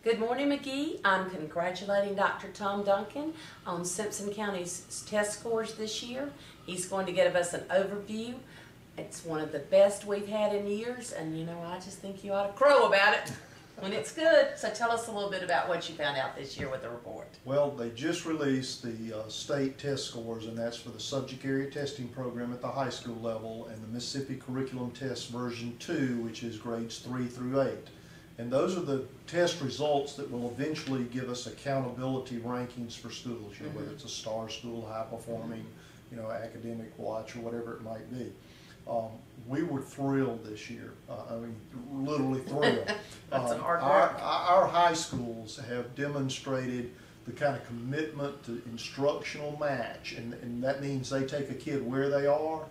Good morning, McGee. I'm congratulating Dr. Tom Duncan on Simpson County's test scores this year. He's going to give us an overview. It's one of the best we've had in years, and you know, I just think you ought to crow about it when it's good. So tell us a little bit about what you found out this year with the report. Well, they just released the state test scores, and that's for the subject area testing program at the high school level and the Mississippi Curriculum Test version 2, which is grades 3 through 8. And those are the test results that will eventually give us accountability rankings for schools, you know, whether it's a star school, high performing, you know, academic watch, or whatever it might be. We were thrilled this year. I mean, literally thrilled. That's an hard work. Our high schools have demonstrated the kind of commitment to instructional match, and that means they take a kid where they are,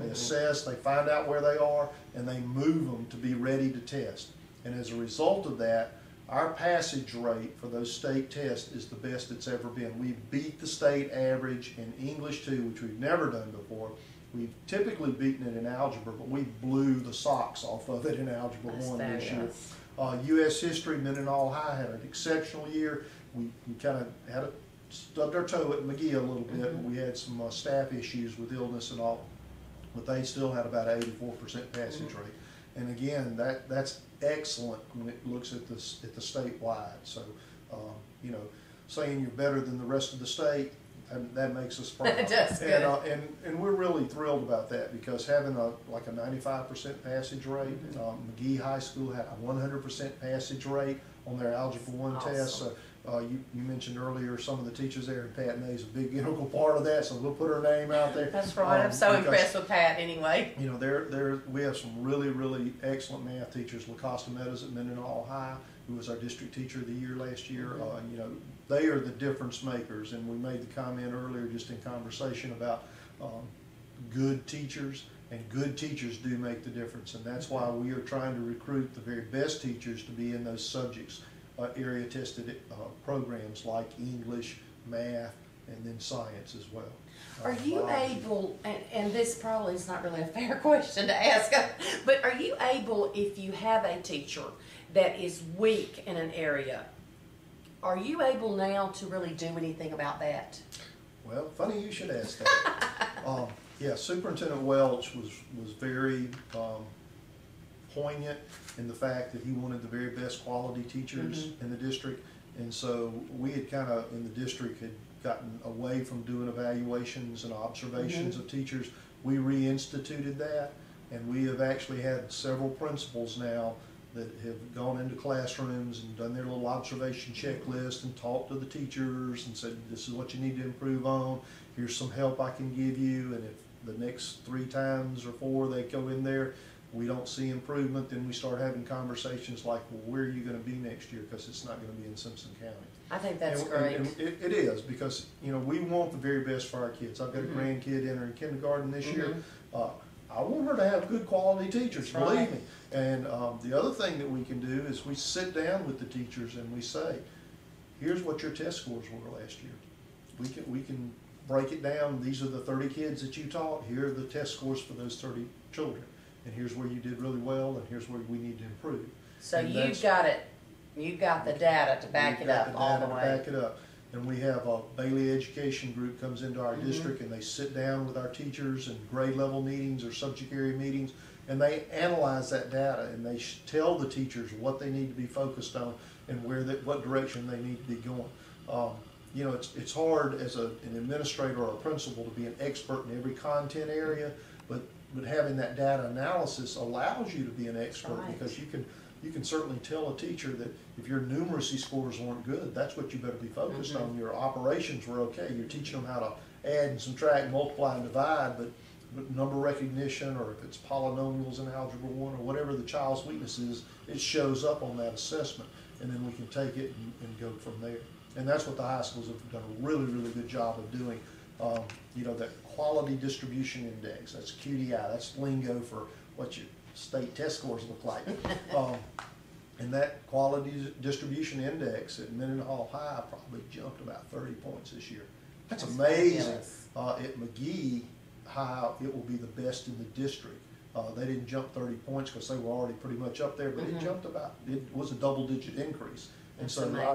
they assess, they find out where they are, and they move them to be ready to test. And as a result of that, our passage rate for those state tests is the best it's ever been. We beat the state average in English 2, which we've never done before. We've typically beaten it in algebra, but we blew the socks off of it in algebra 1 this year. U.S. history, Mendenhall High had an exceptional year. We kind of had stubbed our toe at McGee a little bit. We had some staff issues with illness and all, but they still had about 84% passage rate. And again, that's excellent when it looks at the statewide. So, you know, saying you're better than the rest of the state, that makes us proud. That's good. And we're really thrilled about that, because having like a 95% passage rate, McGee High School had a 100% passage rate on their Algebra 1 test. So, you mentioned earlier some of the teachers there, and Pat Nay's a big integral part of that, so we'll put her name out there. That's right. I'm so impressed with Pat anyway. You know, we have some really excellent math teachers. LaCosta Meadows at Mendenhall High, who was our district teacher of the year last year. You know, they are the difference makers, and we made the comment earlier just in conversation about good teachers, and good teachers do make the difference, and that's why we are trying to recruit the very best teachers to be in those subjects. Area tested programs like English, math, and then science as well. Are you able, and this probably is not really a fair question to ask, but are you able, if you have a teacher that is weak in an area, are you able now to really do anything about that? Well, funny you should ask that. Yeah, Superintendent Welch was very poignant in the fact that he wanted the very best quality teachers in the district, and so we had kind of, in the district, had gotten away from doing evaluations and observations of teachers. We reinstituted that, and we have actually had several principals now that have gone into classrooms and done their little observation checklist and talked to the teachers and said, this is what you need to improve on, here's some help I can give you, and if the next 3 times or 4 they go in there, we don't see improvement, then we start having conversations like, well, where are you going to be next year, because it's not going to be in Simpson County. I think that's great. And it is, because, you know, we want the very best for our kids. I've got a grandkid entering kindergarten this year. I want her to have good quality teachers, believe me. And the other thing that we can do is we sit down with the teachers and we say, here's what your test scores were last year. We can break it down. These are the 30 kids that you taught. Here are the test scores for those 30 children. And here's where you did really well, and here's where we need to improve. So you've got it. You've got the data to back it up all the way. Back it up. And we have a Bailey Education group comes into our district, and they sit down with our teachers in grade level meetings or subject area meetings, and they analyze that data, and they tell the teachers what they need to be focused on and what direction they need to be going. You know, it's hard as an administrator or a principal to be an expert in every content area, but having that data analysis allows you to be an expert, because you can certainly tell a teacher that if your numeracy scores weren't good, that's what you better be focused on. Your operations were okay. You're teaching them how to add and subtract, multiply and divide, but number recognition, or if it's polynomials in Algebra 1 or whatever the child's weakness is, it shows up on that assessment, and then we can take it and go from there. And that's what the high schools have done a really good job of doing. You know, that quality distribution index, that's QDI, that's lingo for what your state test scores look like. And that quality distribution index at Mendenhall High probably jumped about 30 points this year. That's amazing. At McGee High, it will be the best in the district. They didn't jump 30 points because they were already pretty much up there, but it jumped it was a double-digit increase. And That's so amazing.